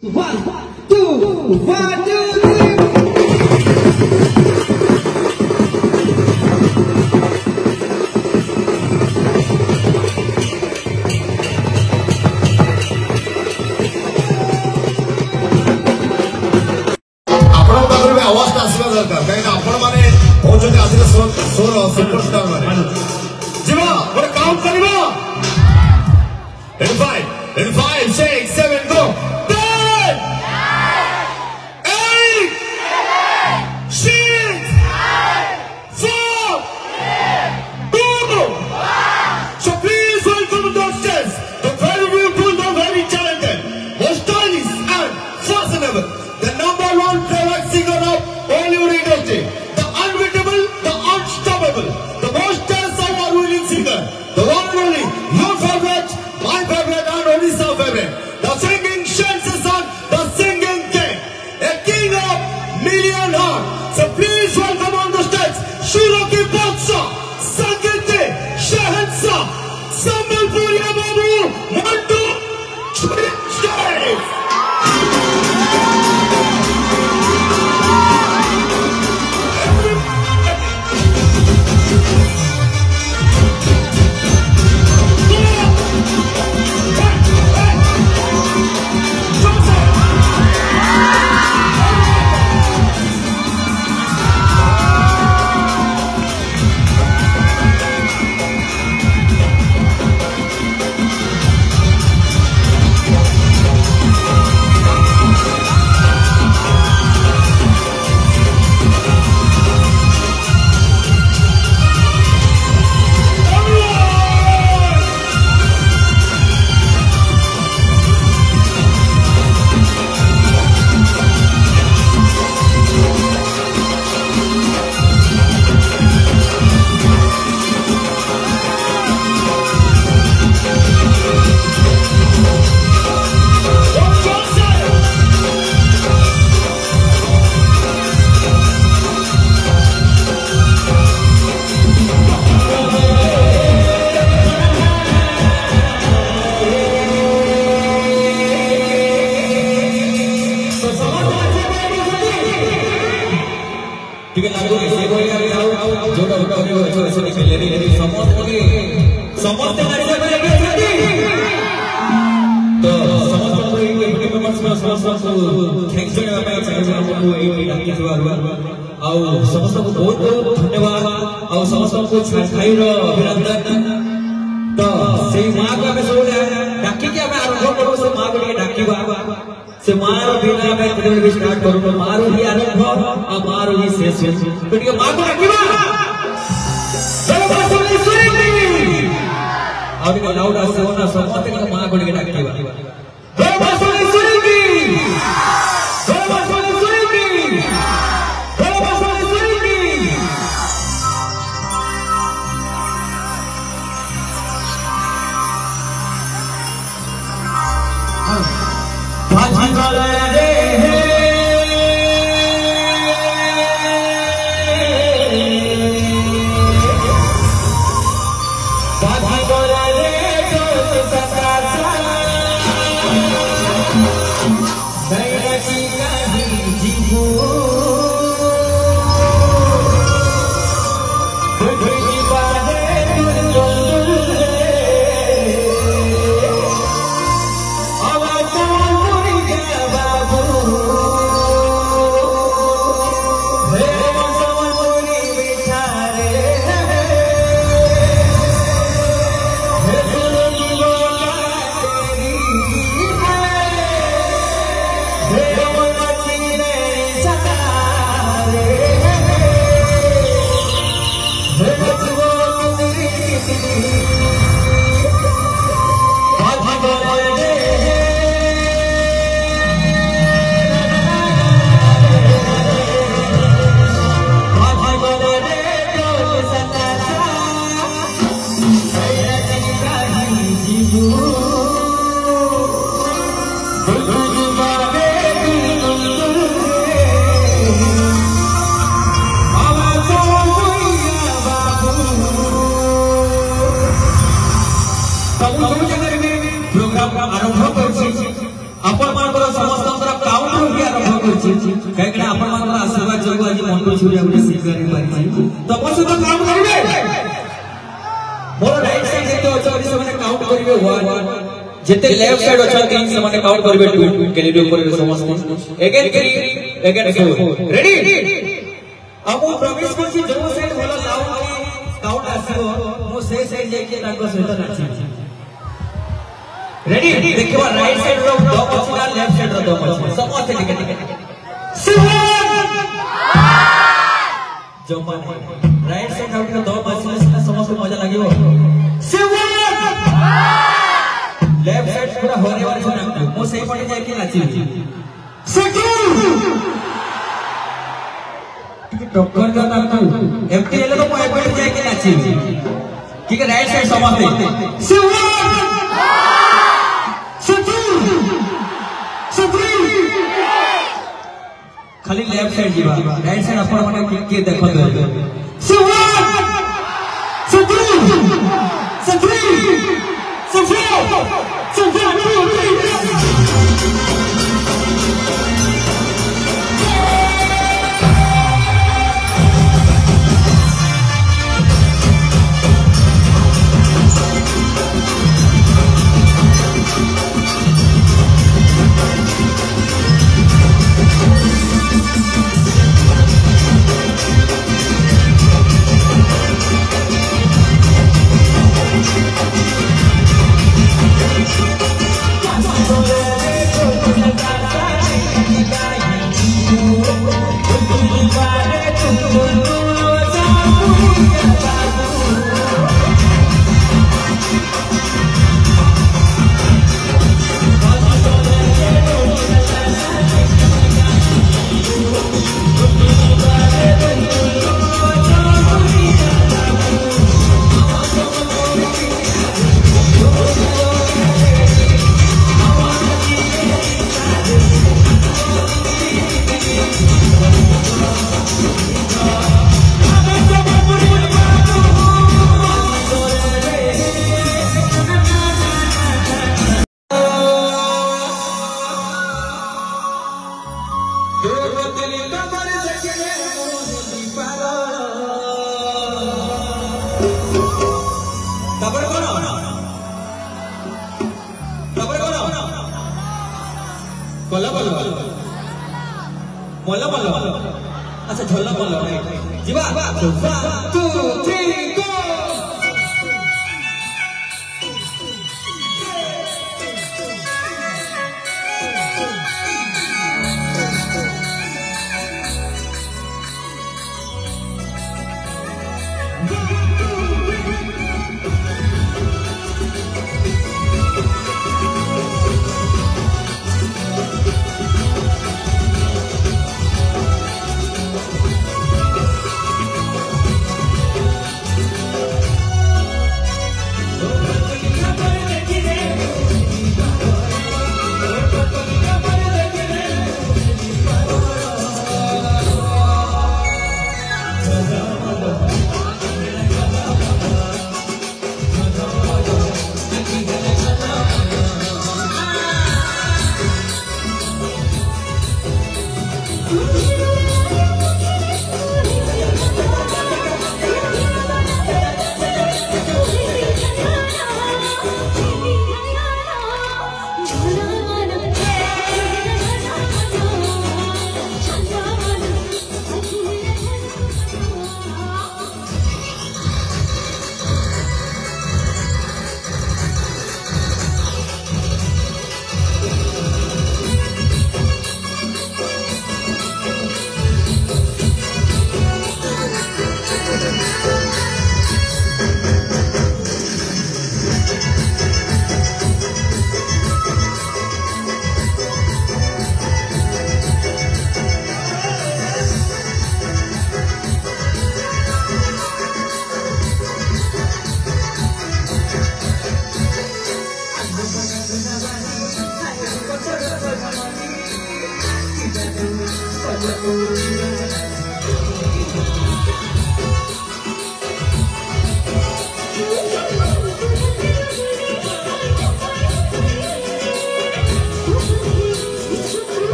One, two, 1, 2, 3. In 5, 6, 7, go! 10, 8, 6, 4, 2, 1. So please welcome the dancers, the very beautiful, the very talented, most stylish and fashionable, the #1 playback singer of Bollywood industry, the unbeatable, the unstoppable, the most dance award-winning singer, the one and only, your favorite, my favorite, and Odisha favorite, the singing sensation, the singing king, a king of million hearts. So please welcome on the stage, Shuraki Baksha, Sankete, Shahansa, Sambalpuria Babu, Mantu, Stage. समस्त को बहुत बहुत धन्यवाद और समस्त को छाई अभिनंदन। तो से माँ को आम सब डाकी आम आरंभ करूँ से माँ को डाकवा से मार बिना आम स्टार्ट करूँ मार ही आरंभ और मार ही शेष तो माँ को डाकवा और लाउड आसे होना समस्त माँ को डाकवा समस्त काउंट भी आरंभ करछि कहीं आपण मानकर आशीर्वाद जोग आज मन को छुरिया गुटे स्वीकार पारि तो बस तो काउंट करिवे मोर राइट साइड जेते अछि से माने काउंट करिवे 1 जेते लेफ्ट साइड अछि से माने काउंट करिवे 2 कैलेंडर ऊपर समस्त अगेन 3 अगेन 4 रेडी अब प्रवेश करछि जो साइड भलो लाउंड काउंट आसीबो मो से साइड जेके ताको सेट नाछि रेडी देखियो राइट साइड रो दम अछि ना लेफ्ट साइड रो दम अछि समस्त ठीक सिवन जो माने राइट साइड आउट का दम अछि से समस्त मजा लागिबो सिवन लेफ्ट साइड पूरा होरे वाला छै ना मो सही पड़े जाय कि नाची सिक्योर टक्कर का ताकू एमटी एले तो पॉइंट पड़े जाय कि नाची ठीक है राइट साइड समस्त सिवन खाली लेफ्ट साइड जीवा राइट साइड अपन माने के देखो अच्छा झोला बोलो जीवा 1 2 3 गो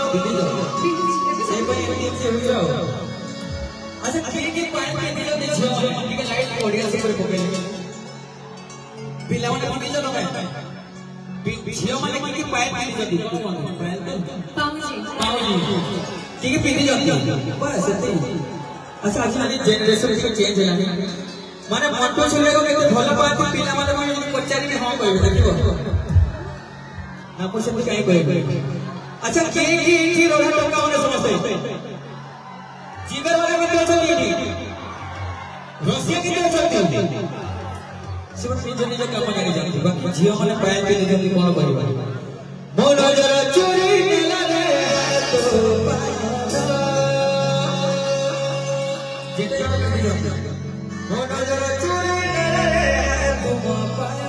सही पर ये से हो जाओ अच्छा के पाए में दिलो दे छो के लाइट बढ़िया से कर पके पिला माने पिटी जनो में झियो माने के पाए में जदी पाऊजी के पिटी जदी बस सेते अच्छा आज माने जनरेशन से चेंज हेलानी माने मोटो छले को केते भलो पाती पिला माने माने पचारी के हां कहबे देखिबो ना पूछे भी काहे कहबे अच्छा के रोहा टका माने समझते जीगर वाले में तो चलती थी रसिया की तरह चलती थी सिर्फ निज निज काम जानी जाती बाकी झियो माने पाए पे निज कोन परिवार मोर जरा चोरी नेला रे तो पाया जेते मोर जरा चोरी नेला रे तो पाया